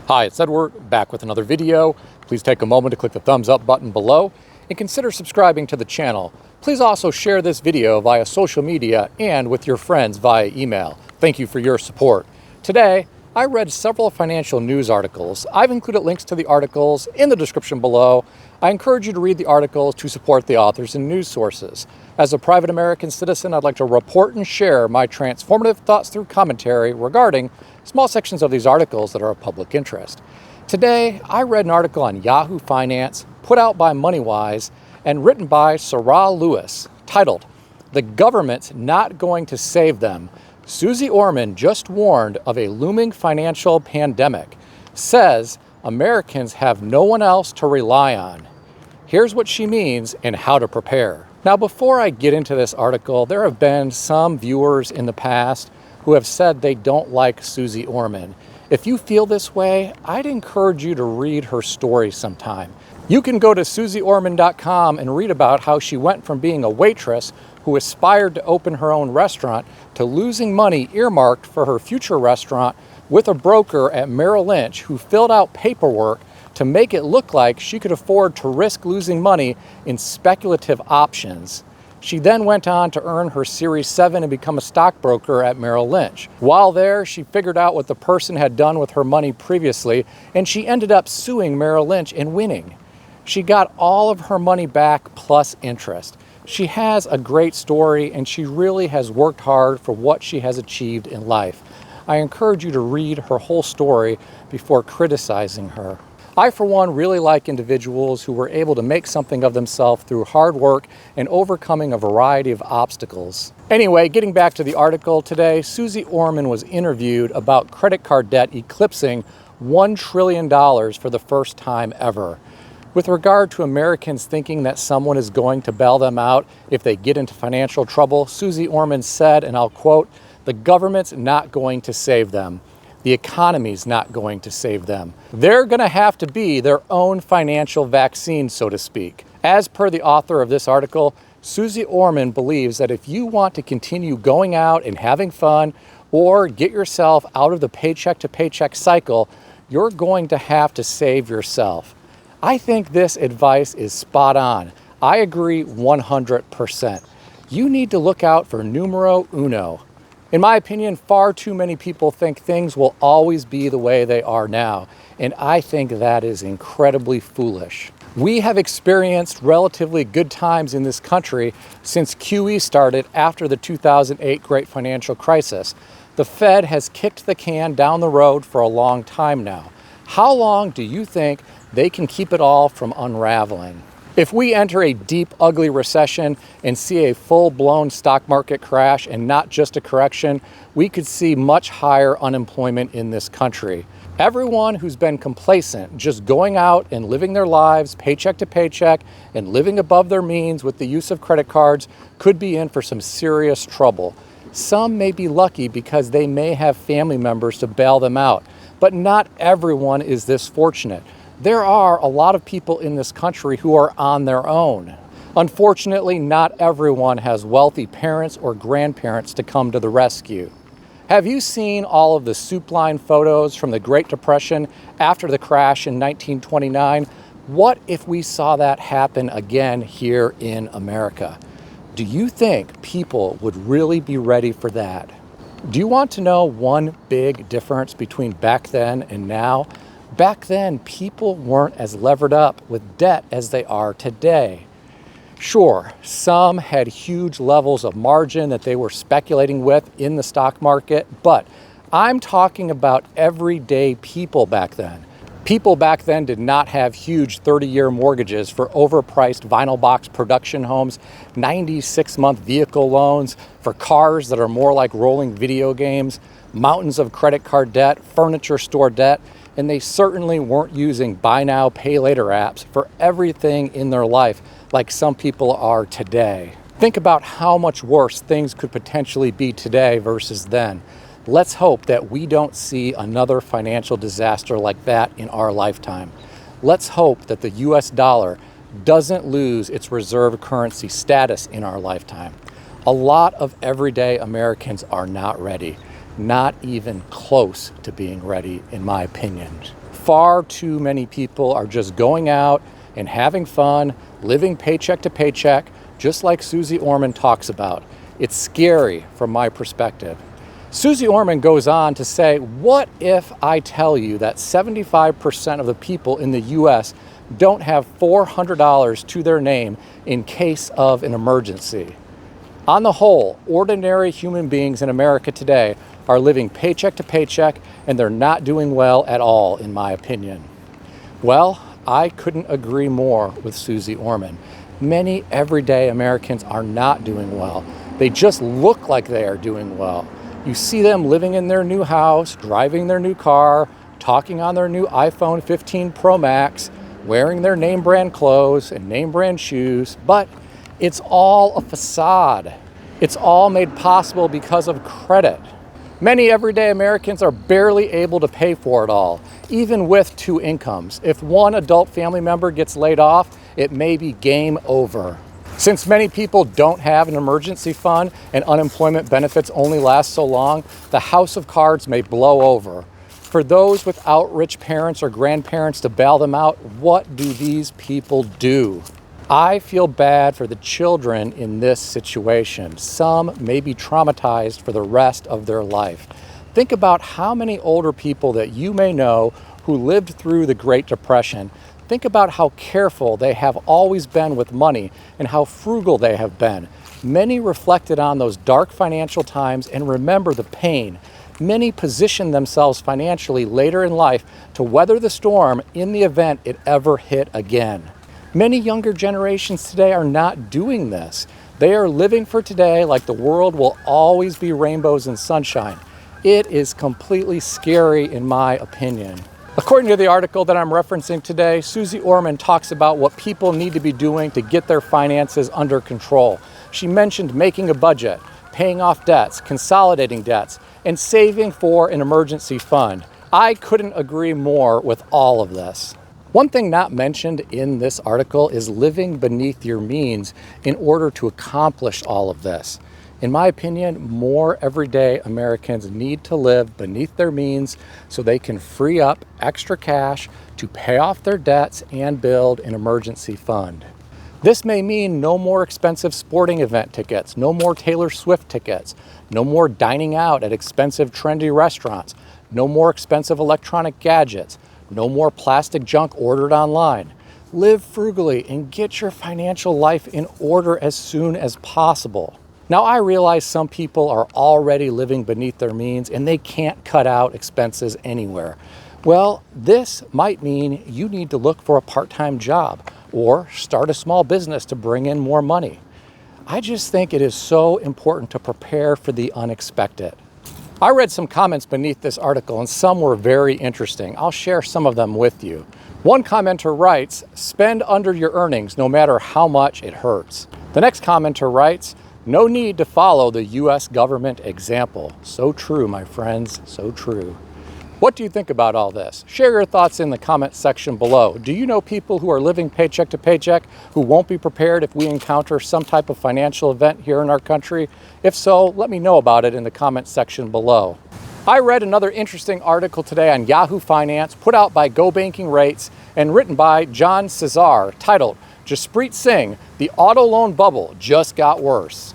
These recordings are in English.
Hi, it's Edward, back with another video. Please take a moment to click the thumbs up button below and consider subscribing to the channel. Please also share this video via social media and with your friends via email. Thank you for your support. Today, I read several financial news articles. I've included links to the articles in the description below. I encourage you to read the articles to support the authors and news sources. As a private American citizen, I'd like to report and share my transformative thoughts through commentary regarding small sections of these articles that are of public interest. Today, I read an article on Yahoo Finance put out by MoneyWise and written by Sarah Lewis titled, "The Government's Not Going to Save Them. Susie Orman just warned of a looming financial pandemic. Says Americans have no one else to rely on. Here's what she means and how to prepare." Now, before I get into this article, there have been some viewers in the past who have said they don't like Susie Orman. If you feel this way, I'd encourage you to read her story sometime. You can go to susieorman.com and read about how she went from being a waitress who aspired to open her own restaurant to losing money earmarked for her future restaurant with a broker at Merrill Lynch who filled out paperwork to make it look like she could afford to risk losing money in speculative options. She then went on to earn her Series 7 and become a stockbroker at Merrill Lynch. While there, she figured out what the person had done with her money previously, and she ended up suing Merrill Lynch and winning. She got all of her money back plus interest. She has a great story, and she really has worked hard for what she has achieved in life. I encourage you to read her whole story before criticizing her. I, for one, really like individuals who were able to make something of themselves through hard work and overcoming a variety of obstacles. Anyway, getting back to the article today, Susie Orman was interviewed about credit card debt eclipsing $1 trillion for the first time ever. With regard to Americans thinking that someone is going to bail them out if they get into financial trouble, Susie Orman said, and I'll quote, "The government's not going to save them. The economy's not going to save them. They're going to have to be their own financial vaccine, so to speak." As per the author of this article, Susie Orman believes that if you want to continue going out and having fun or get yourself out of the paycheck to paycheck cycle, you're going to have to save yourself. I think this advice is spot on. I agree 100%. You need to look out for numero uno. In my opinion, far too many people think things will always be the way they are now, and I think that is incredibly foolish. We have experienced relatively good times in this country since QE started after the 2008 Great Financial Crisis. The Fed has kicked the can down the road for a long time now. How long do you think they can keep it all from unraveling? If we enter a deep, ugly recession and see a full-blown stock market crash and not just a correction, we could see much higher unemployment in this country. Everyone who's been complacent, just going out and living their lives paycheck to paycheck and living above their means with the use of credit cards could be in for some serious trouble. Some may be lucky because they may have family members to bail them out, but not everyone is this fortunate. There are a lot of people in this country who are on their own. Unfortunately, not everyone has wealthy parents or grandparents to come to the rescue. Have you seen all of the soup line photos from the Great Depression after the crash in 1929? What if we saw that happen again here in America? Do you think people would really be ready for that? Do you want to know one big difference between back then and now? Back then, people weren't as levered up with debt as they are today. Sure, some had huge levels of margin that they were speculating with in the stock market, but I'm talking about everyday people back then. People back then did not have huge 30-year mortgages for overpriced vinyl box production homes, 96-month vehicle loans for cars that are more like rolling video games, mountains of credit card debt, furniture store debt, and they certainly weren't using buy now, pay later apps for everything in their life like some people are today. Think about how much worse things could potentially be today versus then. Let's hope that we don't see another financial disaster like that in our lifetime. Let's hope that the US dollar doesn't lose its reserve currency status in our lifetime. A lot of everyday Americans are not ready. Not even close to being ready, in my opinion. Far too many people are just going out and having fun, living paycheck to paycheck, just like Susie Orman talks about. It's scary from my perspective. Susie Orman goes on to say, what if I tell you that 75% of the people in the US don't have $400 to their name in case of an emergency? On the whole, ordinary human beings in America today are living paycheck to paycheck, and they're not doing well at all, in my opinion. Well, I couldn't agree more with Susie Orman. Many everyday Americans are not doing well. They just look like they are doing well. You see them living in their new house, driving their new car, talking on their new iPhone 15 Pro Max, wearing their name brand clothes and name brand shoes, but it's all a facade. It's all made possible because of credit. Many everyday Americans are barely able to pay for it all, even with two incomes. If one adult family member gets laid off, it may be game over. Since many people don't have an emergency fund and unemployment benefits only last so long, the house of cards may blow over. For those without rich parents or grandparents to bail them out, what do these people do? I feel bad for the children in this situation. Some may be traumatized for the rest of their life. Think about how many older people that you may know who lived through the Great Depression. Think about how careful they have always been with money and how frugal they have been. Many reflected on those dark financial times and remember the pain. Many positioned themselves financially later in life to weather the storm in the event it ever hit again. Many younger generations today are not doing this. They are living for today like the world will always be rainbows and sunshine. It is completely scary in my opinion. According to the article that I'm referencing today, Susie Orman talks about what people need to be doing to get their finances under control. She mentioned making a budget, paying off debts, consolidating debts, and saving for an emergency fund. I couldn't agree more with all of this. One thing not mentioned in this article is living beneath your means in order to accomplish all of this. In my opinion, more everyday Americans need to live beneath their means so they can free up extra cash to pay off their debts and build an emergency fund. This may mean no more expensive sporting event tickets, no more Taylor Swift tickets, no more dining out at expensive trendy restaurants, no more expensive electronic gadgets, no more plastic junk ordered online. Live frugally and get your financial life in order as soon as possible. Now, I realize some people are already living beneath their means and they can't cut out expenses anywhere. Well, this might mean you need to look for a part-time job or start a small business to bring in more money. I just think it is so important to prepare for the unexpected. I read some comments beneath this article and some were very interesting. I'll share some of them with you. One commenter writes, "Spend under your earnings no matter how much it hurts." The next commenter writes, "No need to follow the US government example." So true, my friends, so true. What do you think about all this? Share your thoughts in the comment section below. Do you know people who are living paycheck to paycheck who won't be prepared if we encounter some type of financial event here in our country? If so, let me know about it in the comment section below. I read another interesting article today on Yahoo Finance put out by Go Banking Rates and written by John Cesar titled, "Jaspreet Singh, the auto loan bubble just got worse."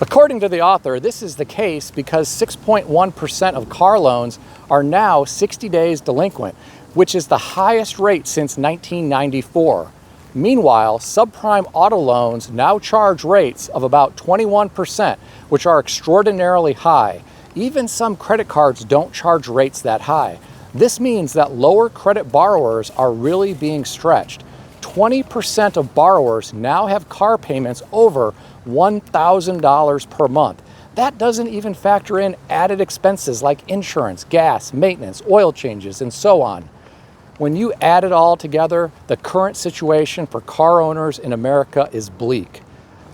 According to the author, this is the case because 6.1% of car loans are now 60 days delinquent, which is the highest rate since 1994. Meanwhile, subprime auto loans now charge rates of about 21%, which are extraordinarily high. Even some credit cards don't charge rates that high. This means that lower credit borrowers are really being stretched. 20% of borrowers now have car payments over $1,000 per month. That doesn't even factor in added expenses like insurance, gas, maintenance, oil changes, and so on. When you add it all together, the current situation for car owners in America is bleak.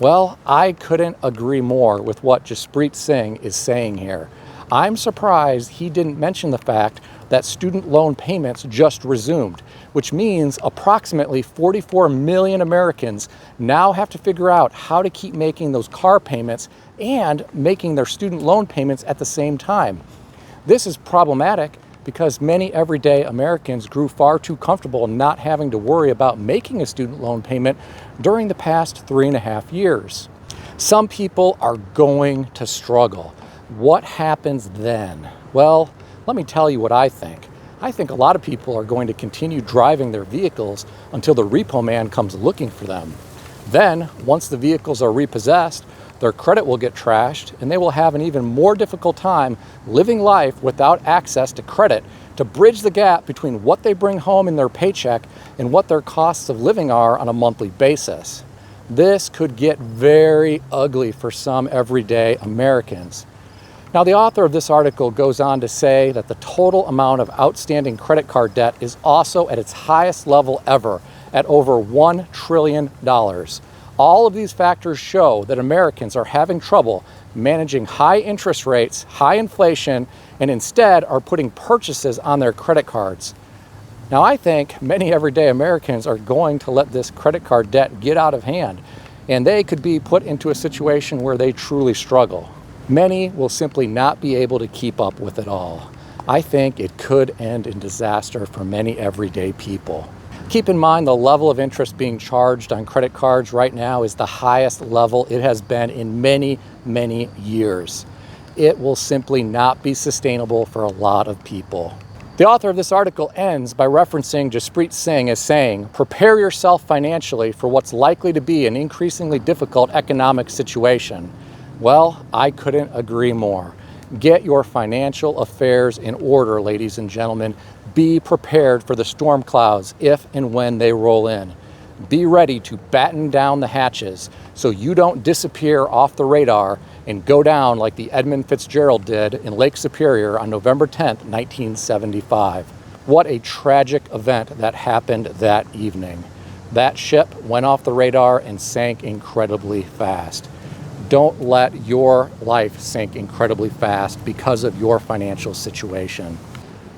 Well, I couldn't agree more with what Jaspreet Singh is saying here. I'm surprised he didn't mention the fact that student loan payments just resumed, which means approximately 44 million Americans now have to figure out how to keep making those car payments and making their student loan payments at the same time. This is problematic because many everyday Americans grew far too comfortable not having to worry about making a student loan payment during the past 3.5 years. Some people are going to struggle. What happens then? Well, let me tell you what I think. I think a lot of people are going to continue driving their vehicles until the repo man comes looking for them. Then, once the vehicles are repossessed, their credit will get trashed and they will have an even more difficult time living life without access to credit to bridge the gap between what they bring home in their paycheck and what their costs of living are on a monthly basis. This could get very ugly for some everyday Americans. Now, the author of this article goes on to say that the total amount of outstanding credit card debt is also at its highest level ever, at over $1 trillion. All of these factors show that Americans are having trouble managing high interest rates, high inflation, and instead are putting purchases on their credit cards. Now, I think many everyday Americans are going to let this credit card debt get out of hand, and they could be put into a situation where they truly struggle. Many will simply not be able to keep up with it all. I think it could end in disaster for many everyday people. Keep in mind the level of interest being charged on credit cards right now is the highest level it has been in many, many years. It will simply not be sustainable for a lot of people. The author of this article ends by referencing Jaspreet Singh as saying, "Prepare yourself financially for what's likely to be an increasingly difficult economic situation." Well, I couldn't agree more. Get your financial affairs in order, ladies and gentlemen. Be prepared for the storm clouds if and when they roll in. Be ready to batten down the hatches so you don't disappear off the radar and go down like the Edmund Fitzgerald did in Lake Superior on November 10th, 1975. What a tragic event that happened that evening. That ship went off the radar and sank incredibly fast. Don't let your life sink incredibly fast because of your financial situation.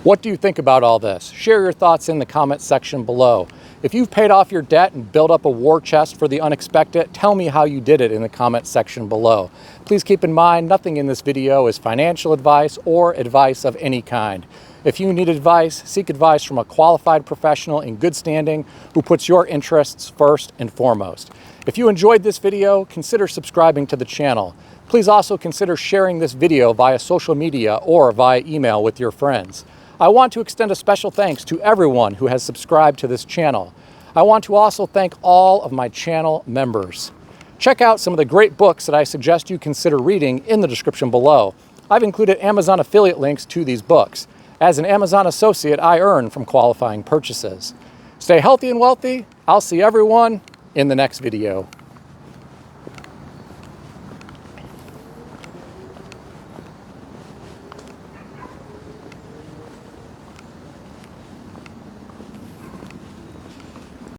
What do you think about all this? Share your thoughts in the comment section below. If you've paid off your debt and built up a war chest for the unexpected, tell me how you did it in the comment section below. Please keep in mind, nothing in this video is financial advice or advice of any kind. If you need advice, seek advice from a qualified professional in good standing who puts your interests first and foremost. If you enjoyed this video, consider subscribing to the channel. Please also consider sharing this video via social media or via email with your friends. I want to extend a special thanks to everyone who has subscribed to this channel. I want to also thank all of my channel members. Check out some of the great books that I suggest you consider reading in the description below. I've included Amazon affiliate links to these books. As an Amazon associate, I earn from qualifying purchases. Stay healthy and wealthy. I'll see everyone in the next video.